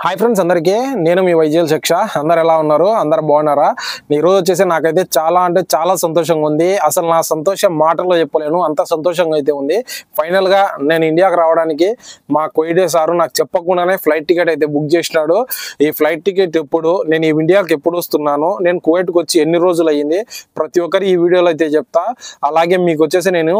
Hi friends అందరికీ నేను మీ వైజల్ శిక్ష అందరు ఎలా ఉన్నారు అందరు బాగున్నారా ఈ రోజు వచ్చేసి నాకైతే చాలా అంటే చాలా సంతోషంగా ఉంది అసలు నా సంతోషం మాటల్లో చెప్పలేను అంత సంతోషంగా అయితే ఉంది ఫైనల్ గా నేను ఇండియాకి రావడానికి మా కోయిడే సారు నాకు చెప్పకుండానే ఫ్లైట్ టికెట్ అయితే బుక్ చేసినాడు ఈ ఫ్లైట్ టికెట్ ఎప్పుడు నేను ఈ ఇండియాకి ఎప్పుడు వస్తున్నాను నేను కువైట్కి వచ్చి ఎన్ని రోజులు అయ్యింది ప్రతి ఒక్కరు ఈ వీడియోలో అయితే చెప్తా అలాగే మీకు వచ్చేసి నేను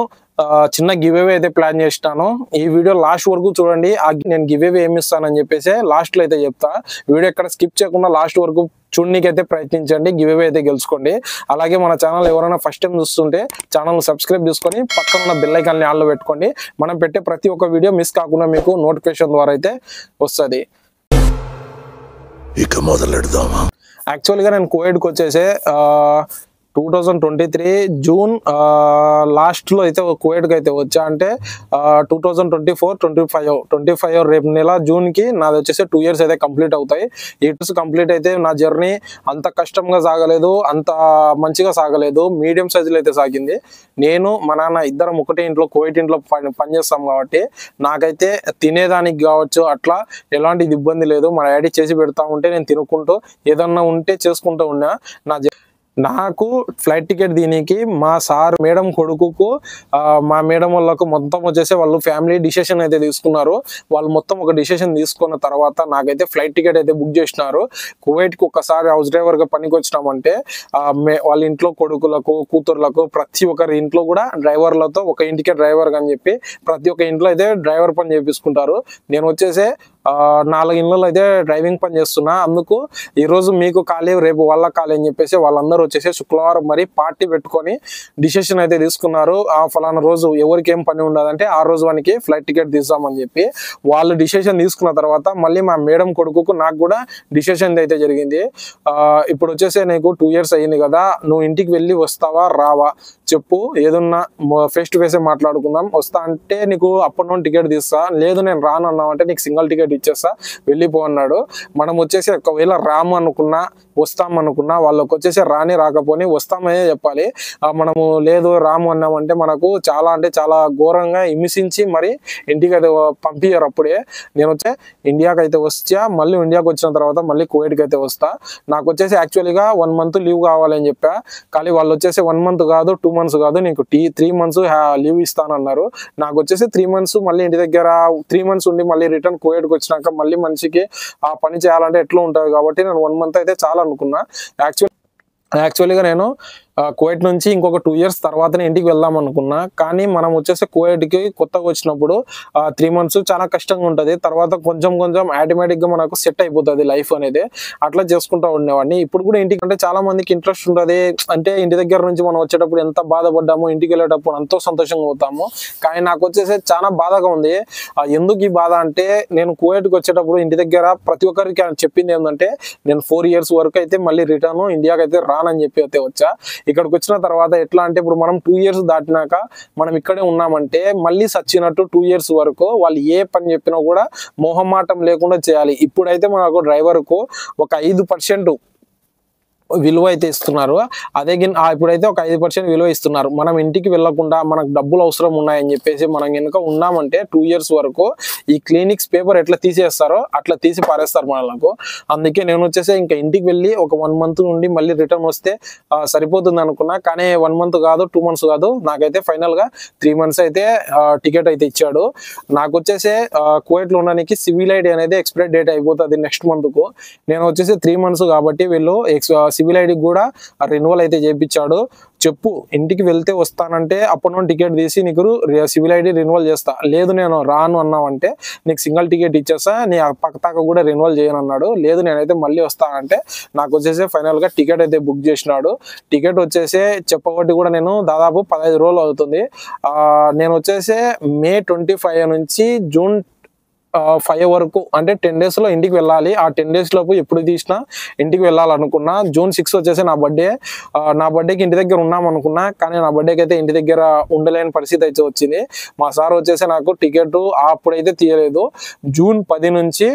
చిన్న గివ్ అవే అయితే ప్లాన్ చేస్తాను ఈ వీడియో లాస్ట్ వరకు చూడండి నేను గివ్ అవే ఏమి ఇస్తానని చెప్పేసి లాస్ట్ లో అయితే చెప్తా వీడియో ఎక్కడ స్కిప్ చేయకుండా లాస్ట్ వరకు చూడనీకైతే ప్రయత్నించండి గివ్ అవే అయితే గెలుచుకోండి అలాగే మన ఛానల్ ఎవరైనా ఫస్ట్ టైం చూస్తుంటే ఛానల్ సబ్స్క్రైబ్ చేసుకొని పక్కన ఉన్న బెల్ ఐకాన్ని ఆన్లో పెట్టుకోండి మనం పెట్టే ప్రతి ఒక్క వీడియో మిస్ కాకుండా మీకు నోటిఫికేషన్ ద్వారా అయితే వస్తుంది ఇక మొదలెడదామా యాక్చువల్గా నేను కువైట్కి వచ్చేసి 2023 జూన్ లాస్ట్లో అయితే కువైట్కి అయితే వచ్చా అంటే 2024-25 రేపు నెల జూన్కి నాది వచ్చేసి 2 years అయితే కంప్లీట్ అవుతాయి ఈ 2 years కంప్లీట్ అయితే నా జర్నీ అంత కష్టంగా సాగలేదు అంత మంచిగా సాగలేదు మీడియం సైజులో అయితే సాగింది నేను మా నాన్న ఇద్దరం ఒకటే ఇంట్లో కువైట్ ఇంట్లో పనిచేస్తాం కాబట్టి నాకైతే తినేదానికి కావచ్చు అట్లా ఎలాంటి ఇబ్బంది లేదు మా డాడీ చేసి పెడతా ఉంటే నేను తినుకుంటూ ఏదన్నా ఉంటే చేసుకుంటూ ఉన్నా నాకు ఫ్లైట్ టికెట్ దీనికి మా సార్ మేడం కొడుకుకు మా మేడం వాళ్ళకు మొత్తం వచ్చేసి వాళ్ళు ఫ్యామిలీ డిసిషన్ అయితే తీసుకున్నారు వాళ్ళు మొత్తం ఒక డిసిషన్ తీసుకున్న తర్వాత నాకైతే ఫ్లైట్ టికెట్ అయితే బుక్ చేసినారు కువైట్కి ఒకసారి హౌస్ డ్రైవర్గా పనికి వచ్చినామంటే వాళ్ళ ఇంట్లో కొడుకులకు కూతుర్లకు ప్రతి ఒక్కరి ఇంట్లో కూడా డ్రైవర్లతో ఒక ఇంటికే డ్రైవర్ అని చెప్పి ప్రతి ఒక్క ఇంట్లో అయితే డ్రైవర్ పని చేపించుకుంటారు నేను వచ్చేసి 4 ఇళ్ళలో అయితే డ్రైవింగ్ పని చేస్తున్నా అందుకు ఈరోజు మీకు ఖాళీ రేపు వాళ్ళ ఖాళీ అని చెప్పేసి వాళ్ళందరూ వచ్చేసి శుక్రవారం మరి పార్టీ పెట్టుకొని డిసిషన్ అయితే తీసుకున్నారు ఆ ఫలానా రోజు ఎవరికి ఏం పని ఉండదంటే ఆ రోజు వానికి ఫ్లైట్ టికెట్ తీద్దామని చెప్పి వాళ్ళు డిసిషన్ తీసుకున్న తర్వాత మళ్ళీ మా మేడం కొడుకుకు నాకు కూడా డిసిషన్ అయితే జరిగింది ఇప్పుడు వచ్చేసి నీకు 2 years అయ్యింది కదా నువ్వు ఇంటికి వెళ్ళి వస్తావా రావా చెప్పు ఏదన్నా ఫేస్ టు ఫేస్ మాట్లాడుకుందాం వస్తా అంటే నీకు అప్ అండ్ డౌన్ టికెట్ తీస్తా లేదు నేను రాను అన్నామంటే నీకు సింగిల్ టికెట్ ఇచ్చేస్తా వెళ్ళిపో అన్నాడు మనం వచ్చేసి ఒకవేళ రాము అనుకున్నా వస్తాం అనుకున్నా వాళ్ళకి వచ్చేసి రాని రాకపోని వస్తామనే చెప్పాలి మనము లేదు రాము అన్నామంటే మనకు చాలా అంటే చాలా ఘోరంగా హింసించి మరి ఇంటికి అయితే పంపించారు అప్పుడే నేను వచ్చే ఇండియాకి అయితే వచ్చా మళ్ళీ ఇండియాకి వచ్చిన తర్వాత మళ్ళీ కువైట్కి అయితే వస్తా నాకు వచ్చేసి యాక్చువల్గా 1 month లీవ్ కావాలని చెప్పా కానీ వాళ్ళు వచ్చేసి 1 month కాదు 2 months కాదు నీకు 3 months లీవ్ ఇస్తానన్నారు నాకు వచ్చేసి 3 months మళ్ళీ ఇంటి దగ్గర 3 months ఉండి మళ్ళీ రిటర్న్ కువైట్కి వచ్చినాక మళ్ళీ మనిషికి ఆ పని చేయాలంటే ఎట్లా ఉంటుంది కాబట్టి నేను 1 month అయితే చాలా అనుకున్నా యాక్చువల్గా నేను కువైట్ నుంచి ఇంకొక 2 years తర్వాతనే ఇంటికి వెళ్దాం అనుకున్నా కానీ మనం వచ్చేసి కువైట్కి కొత్తగా వచ్చినప్పుడు 3 months చాలా కష్టంగా ఉంటుంది తర్వాత కొంచెం ఆటోమేటిక్గా మనకు సెట్ అయిపోతుంది లైఫ్ అనేది అట్లా చేసుకుంటూ ఉండేవాడిని ఇప్పుడు కూడా ఇంటికి అంటే చాలా మందికి ఇంట్రెస్ట్ ఉంటుంది అంటే ఇంటి దగ్గర నుంచి మనం వచ్చేటప్పుడు ఎంత బాధపడ్డామో ఇంటికి వెళ్ళేటప్పుడు ఎంతో సంతోషంగా అవుతాము కానీ నాకు వచ్చేసి చాలా బాధగా ఉంది ఎందుకు ఈ బాధ అంటే నేను కువైట్కి వచ్చేటప్పుడు ఇంటి దగ్గర ప్రతి ఒక్కరికి చెప్పింది ఏంటంటే నేను 4 years వరకు అయితే మళ్ళీ రిటర్న్ ఇండియాకి అయితే రానని చెప్పి అయితే వచ్చా ఇక్కడికి వచ్చిన తర్వాత ఎట్లా అంటే ఇప్పుడు మనం 2 years దాటినాక మనం ఇక్కడే ఉన్నామంటే మళ్ళీ సచ్చినట్టు 2 years వరకు వాళ్ళు ఏ పని చెప్పినా కూడా మొహమాటం లేకుండా చేయాలి ఇప్పుడైతే మనకు డ్రైవర్కు ఒక 5% విలువ అయితే ఇస్తున్నారు అదే ఇప్పుడైతే ఒక 5% విలువ ఇస్తున్నారు మనం ఇంటికి వెళ్ళకుండా మనకు డబ్బులు అవసరం ఉన్నాయని చెప్పేసి మనం కనుక ఉన్నామంటే 2 years వరకు ఈ క్లినిక్స్ పేపర్ ఎట్లా తీసేస్తారో అట్లా తీసి పారేస్తారు మనకు అందుకే నేను వచ్చేసి ఇంకా ఇంటికి వెళ్ళి ఒక 1 month నుండి మళ్ళీ రిటర్న్ వస్తే సరిపోతుంది అనుకున్నా కానీ 1 month కాదు 2 months కాదు నాకైతే ఫైనల్ గా 3 months అయితే టికెట్ అయితే ఇచ్చాడు నాకు వచ్చేసి కువైట్లో ఉండడానికి సివిల్ ఐడి అనేది ఎక్స్పైరీ డేట్ అయిపోతుంది నెక్స్ట్ మంత్ కు నేను వచ్చేసి 3 months కాబట్టి వీళ్ళు సివిల్ ఐడి కూడా రెన్యువల్ అయితే చేయించాడు చెప్పు ఇంటికి వెళ్తే వస్తానంటే అప్పుడు టికెట్ తీసి నీకు సివిల్ ఐడి రెన్యువల్ చేస్తా లేదు నేను రాను అన్నావంటే నీకు సింగిల్ టికెట్ ఇచ్చేస్తా నీ పక్కతాక కూడా రెన్యువల్ చేయను అన్నాడు లేదు నేనైతే మళ్ళీ వస్తానంటే నాకు వచ్చేసి ఫైనల్ గా టికెట్ అయితే బుక్ చేసినాడు టికెట్ వచ్చేసి చెప్పబట్టి కూడా నేను దాదాపు 15 రోజులు అవుతుంది నేను వచ్చేసి May 25 నుంచి జూన్ 5 వరకు అంటే 10 days లో ఇంటికి వెళ్ళాలి ఆ 10 days లోపు ఎప్పుడు తీసినా ఇంటికి వెళ్ళాలనుకున్నా జూన్ 6 వచ్చేసి నా బర్త్డేకి ఇంటి దగ్గర ఉన్నాం అనుకున్నా కానీ నా బర్త్డేకి అయితే ఇంటి దగ్గర ఉండలేని పరిస్థితి అయితే వచ్చింది మా సార్ వచ్చేసి నాకు టికెట్ అప్పుడైతే తీయలేదు జూన్ 10 నుంచి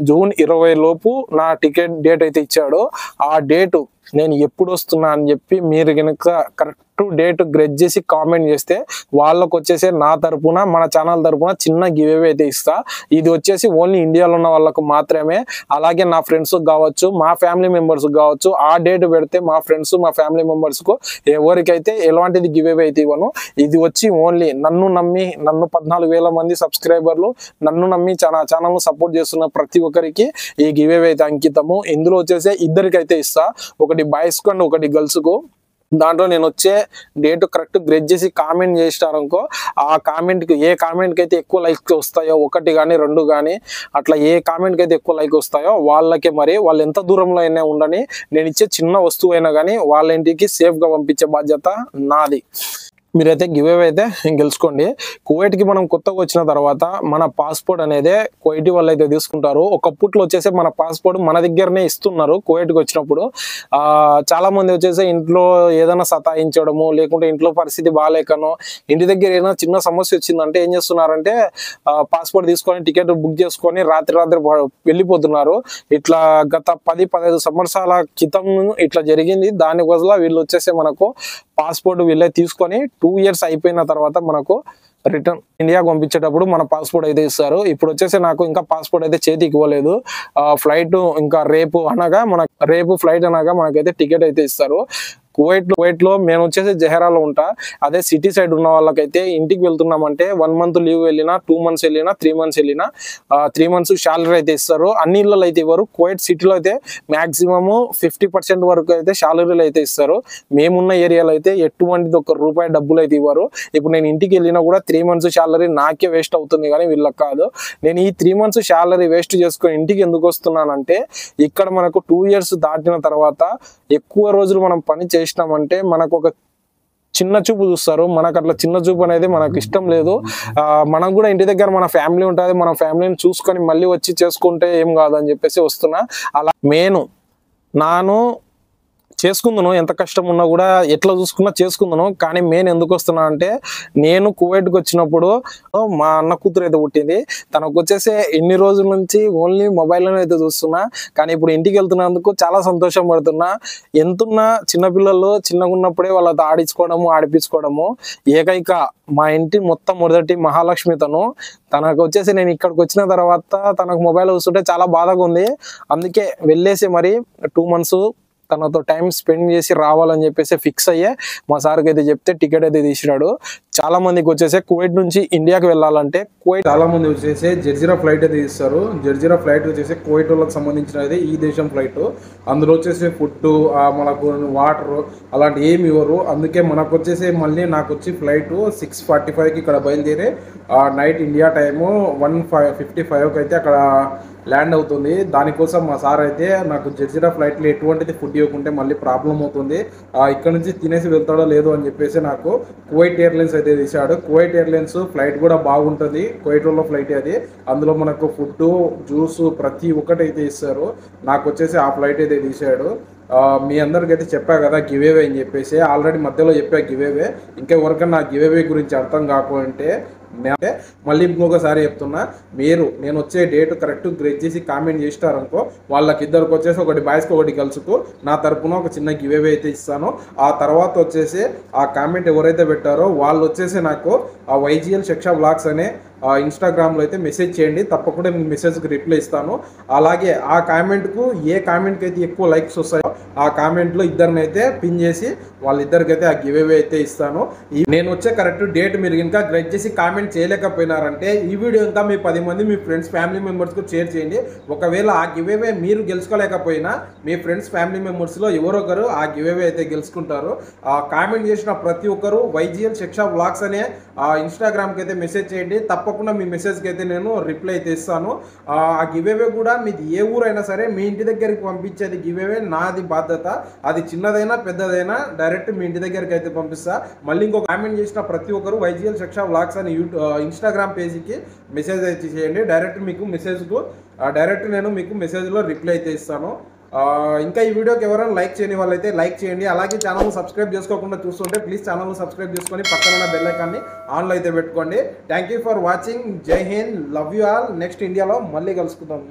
జూన్ 20 లోపు నా టికెట్ డేట్ అయితే ఇచ్చాడు ఆ డేటు నేను ఎప్పుడు వస్తున్నా అని చెప్పి మీరు కనుక కరెక్ట్ డేట్ గ్రెజ్ చేసి కామెంట్ చేస్తే వాళ్ళకి వచ్చేసి నా తరపున మన ఛానల్ తరపున చిన్న గివ్ అవే అయితే ఇస్తా. ఇది వచ్చేసి ఓన్లీ ఇండియాలో ఉన్న వాళ్ళకు మాత్రమే. అలాగే నా ఫ్రెండ్స్ కావచ్చు, మా ఫ్యామిలీ మెంబర్స్ కావచ్చు. ఆ డేట్ పెడితే మా ఫ్రెండ్స్ మా ఫ్యామిలీ మెంబర్స్ కు ఎవరికైతే ఎలాంటిది గివ్ అవే అయితే ఇవ్వను. ఇది వచ్చి ఓన్లీ నన్ను 14,000 మంది సబ్స్క్రైబర్లు నన్ను నమ్మి ఛానల్ సపోర్ట్ చేస్తున్న ప్రతి ఒక్కరికి ఈ గివ్ అవే అయితే అంకితము. ఇందులో వచ్చేసి ఇద్దరికైతే ఇస్తా, ఒకటి బాయ్స్ కు అండ్ ఒకటి గర్ల్స్ కు. దాంట్లో నేను వచ్చే డేట్ కరెక్ట్ గ్రెజ్ చేసి కామెంట్ చేసినారనుకో, ఆ కామెంట్కి ఏ కామెంట్కి అయితే ఎక్కువ లైక్స్ వస్తాయో, 1 కానీ 2 కానీ అట్లా ఏ కామెంట్కి అయితే ఎక్కువ లైక్ వస్తాయో వాళ్ళకే మరి వాళ్ళు ఎంత దూరంలో అయినా ఉండని నేను ఇచ్చే చిన్న వస్తువు అయినా కానీ వాళ్ళ ఇంటికి సేఫ్గా పంపించే బాధ్యత నాది. మీరైతే గివ్ అవే అయితే గెలుచుకోండి. కువైట్కి మనం కొత్తగా వచ్చిన తర్వాత మన పాస్పోర్ట్ అనేది కువైట్ వాళ్ళు అయితే తీసుకుంటారు. ఒకప్పట్లో వచ్చేసి మన పాస్పోర్ట్ మన దగ్గరనే ఇస్తున్నారు. కువైట్కి వచ్చినప్పుడు చాలా మంది వచ్చేసి ఇంట్లో ఏదైనా సతాయించడము, లేకుంటే ఇంట్లో పరిస్థితి బాగాలేకనో, ఇంటి దగ్గర ఏదైనా చిన్న సమస్య వచ్చిందంటే ఏం చేస్తున్నారంటే పాస్పోర్ట్ తీసుకొని టికెట్ బుక్ చేసుకొని రాత్రి వెళ్ళిపోతున్నారు. ఇట్లా గత 10-15 సంవత్సరాల క్రితం ఇట్లా జరిగింది. దానికోసం వీళ్ళు వచ్చేసి మనకు పాస్పోర్ట్ వీళ్ళే తీసుకొని 2 years అయిపోయిన తర్వాత మనకు రిటర్న్ ఇండియాకి పంపించేటప్పుడు మన పాస్పోర్ట్ అయితే ఇస్తారు. ఇప్పుడు వచ్చేసి నాకు ఇంకా పాస్పోర్ట్ అయితే చేతికి ఇవ్వలేదు. ఫ్లైట్ ఇంకా రేపు ఫ్లైట్ అనగా మనకైతే టికెట్ అయితే ఇస్తారు. కువైట్ లో మేము వచ్చేసి జహరాలో ఉంటా. అదే సిటీ సైడ్ ఉన్న వాళ్ళకైతే ఇంటికి వెళ్తున్నామంటే 1 month లీవ్ వెళ్ళినా, 2 months వెళ్ళినా, 3 months వెళ్ళినా 3 months శాలరీ అయితే ఇస్తారు. అన్ని ఇళ్ళలో అయితే ఇవ్వరు. కువైట్ సిటీలో అయితే మాక్సిమం 50% వరకు అయితే శాలరీలు అయితే ఇస్తారు. మేమున్న ఏరియాలో అయితే ఎటువంటిది ₹1 డబ్బులు అయితే ఇవ్వరు. ఇప్పుడు నేను ఇంటికి వెళ్ళినా కూడా 3 months శాలరీ నాకే వేస్ట్ అవుతుంది, కానీ వీళ్ళకి కాదు. నేను ఈ 3 months శాలరీ వేస్ట్ చేసుకొని ఇంటికి ఎందుకు వస్తున్నానంటే, ఇక్కడ మనకు 2 years దాటిన తర్వాత ఎక్కువ రోజులు మనం పని చేసినామంటే మనకు ఒక చిన్న చూపు చూస్తారు. మనకు అట్లా చిన్న చూపు అనేది మనకు ఇష్టం లేదు. మనం కూడా ఇంటి దగ్గర మన ఫ్యామిలీ ఉంటుంది, మన ఫ్యామిలీని చూసుకొని మళ్ళీ వచ్చి చేసుకుంటే ఏం కాదని చెప్పేసి వస్తున్నా. అలా నాను చేసుకుందును, ఎంత కష్టం ఉన్నా కూడా ఎట్లా చూసుకున్నా చేసుకుందును. కానీ మెయిన్ ఎందుకు వస్తున్నా అంటే, నేను కువైట్కి వచ్చినప్పుడు మా అన్న కూతురు అయితే పుట్టింది. తనకు వచ్చేసి ఇన్ని రోజుల నుంచి ఓన్లీ మొబైల్లోనే అయితే చూస్తున్నా. కానీ ఇప్పుడు ఇంటికి వెళ్తున్నందుకు చాలా సంతోషం పడుతున్నా. ఎంతున్నా చిన్నపిల్లలు చిన్నగా ఉన్నప్పుడే వాళ్ళతో ఆడిపించుకోవడము. ఏకైక మా ఇంటి మొదటి మహాలక్ష్మి తనకు వచ్చేసి నేను ఇక్కడికి వచ్చిన తర్వాత తనకు మొబైల్ చూస్తుంటే చాలా బాధగా ఉంది. అందుకే వెళ్ళేసి మరి 2 months తనతో టైం స్పెండ్ చేసి రావాలని చెప్పేసి ఫిక్స్ అయ్యే మా సార్కి అయితే చెప్తే టికెట్ అయితే తీసినాడు. చాలా మందికి వచ్చేసి కువైట్ నుంచి ఇండియాకి వెళ్ళాలంటే చాలా మంది వచ్చేసి జర్జిరా ఫ్లైట్ అయితే తీస్తారు. జర్జిరా ఫ్లైట్ వచ్చేసి కువైట్ వాళ్ళకి సంబంధించినది, ఈ దేశం ఫ్లైట్. అందులో వచ్చేసి ఫుడ్, మనకు వాటర్ అలాంటి ఏమి ఇవ్వరు. అందుకే మనకు వచ్చేసి మళ్ళీ నాకు వచ్చి ఫ్లైట్ 6:45కి ఇక్కడ బయలుదేరి నైట్ ఇండియా టైము 1:55కి అయితే అక్కడ ల్యాండ్ అవుతుంది. దానికోసం మా సార్ అయితే నాకు జర్జిరా ఫ్లైట్లో ఎటువంటిది ఫుడ్ ఇవ్వకుంటే మళ్ళీ ప్రాబ్లం అవుతుంది, ఇక్కడ నుంచి తినేసి వెళ్తాడో లేదో అని చెప్పేసి నాకు కువైట్ ఎయిర్లైన్స్ అయితే తీశాడు. కువైట్ ఎయిర్లైన్స్ ఫ్లైట్ కూడా బాగుంటుంది. కువైట్ వాళ్ళ ఫ్లైట్ అది. అందులో మనకు ఫుడ్, జ్యూస్ ప్రతి ఒక్కటి అయితే ఇస్తారు. నాకు వచ్చేసి ఆ ఫ్లైట్ అయితే తీశాడు. మీ అందరికైతే చెప్పా కదా గివ్ అవే అని చెప్పేసి, ఆల్రెడీ మధ్యలో చెప్పా గివ్ అవే. ఇంకా ఎవరికన్నా గివ్ అవే గురించి అర్థం కాకుంటే మళ్ళీ ఇంకొకసారి చెప్తున్నా, నేను వచ్చే డేట్ కరెక్ట్ గ్రెజ్ చేసి కామెంట్ చేసినారనుకో, వాళ్ళకి ఇద్దరికి వచ్చేసి ఒకటి బాయ్స్కి ఒకటి గర్ల్స్కు నా తరపున ఒక చిన్న గివ్ అవే అయితే ఇస్తాను. ఆ తర్వాత వచ్చేసి ఆ కామెంట్ ఎవరైతే పెట్టారో వాళ్ళు వచ్చేసి నాకు ఆ YGL శిక్ష బ్లాగ్స్ అనే ఇన్స్టాగ్రామ్లో అయితే మెసేజ్ చేయండి. తప్పకుండా మీకు మెసేజ్కి రిప్లై ఇస్తాను. అలాగే ఆ కామెంట్కు ఏ కామెంట్కి అయితే ఎక్కువ లైక్స్ వస్తాయో ఆ కామెంట్లో ఇద్దరిని అయితే పిన్ చేసి వాళ్ళిద్దరికైతే ఆ గివ్ అవే అయితే ఇస్తాను. నేను వచ్చే కరెక్ట్ డేట్ మీరు ఇంకా గ్రెజ్ చేసి కామెంట్ చేయలేకపోయినారంటే ఈ వీడియో ఇంకా మీ 10 మంది మీ ఫ్రెండ్స్ ఫ్యామిలీ మెంబర్స్కు షేర్ చేయండి. ఒకవేళ ఆ గివ్ అవే మీరు గెలుచుకోలేకపోయినా మీ ఫ్రెండ్స్ ఫ్యామిలీ మెంబర్స్లో ఎవరొకరు ఆ గివ్ అవే అయితే గెలుచుకుంటారు. కామెంట్ చేసిన ప్రతి ఒక్కరు YGL శిక్ష బ్లాగ్స్ అనే ఇన్స్టాగ్రామ్కి అయితే మెసేజ్ చేయండి. తప్పకుండా మీ మెసేజ్కి అయితే నేను రిప్లై అయితే ఇస్తాను. ఆ గివ్ అవే కూడా మీది ఏ ఊరైనా సరే మీ ఇంటి దగ్గరికి పంపించేది గివ్ అవే నాది బాధ్యత. అది చిన్నదైనా పెద్దదైనా డైరెక్ట్ మీ ఇంటి దగ్గరికి అయితే పంపిస్తా. మళ్ళీ ఇంకొక కామెంట్ చేసిన ప్రతి ఒక్కరు YGL శిక్ష బ్లాగ్స్ అని ఇన్స్టాగ్రామ్ పేజీకి మెసేజ్ అయితే చేయండి. డైరెక్ట్ నేను మీకు మెసేజ్లో రిప్లై అయితే ఇస్తాను. ఇంకా ఈ వీడియోకి ఎవరైనా లైక్ చేయని వాళ్ళైతే లైక్ చేయండి. అలాగే ఛానల్ సబ్స్క్రైబ్ చేసుకోకుండా చూస్తుంటే ప్లీజ్ ఛానల్ సబ్స్క్రైబ్ చేసుకొని పక్కన ఉన్న బెల్ ఐకాన్ని ఆన్లో అయితే పెట్టుకోండి. Thank you for watching. జై Hind, love you all. Next ఇండియాలో మళ్ళీ కలుసుకుందాం.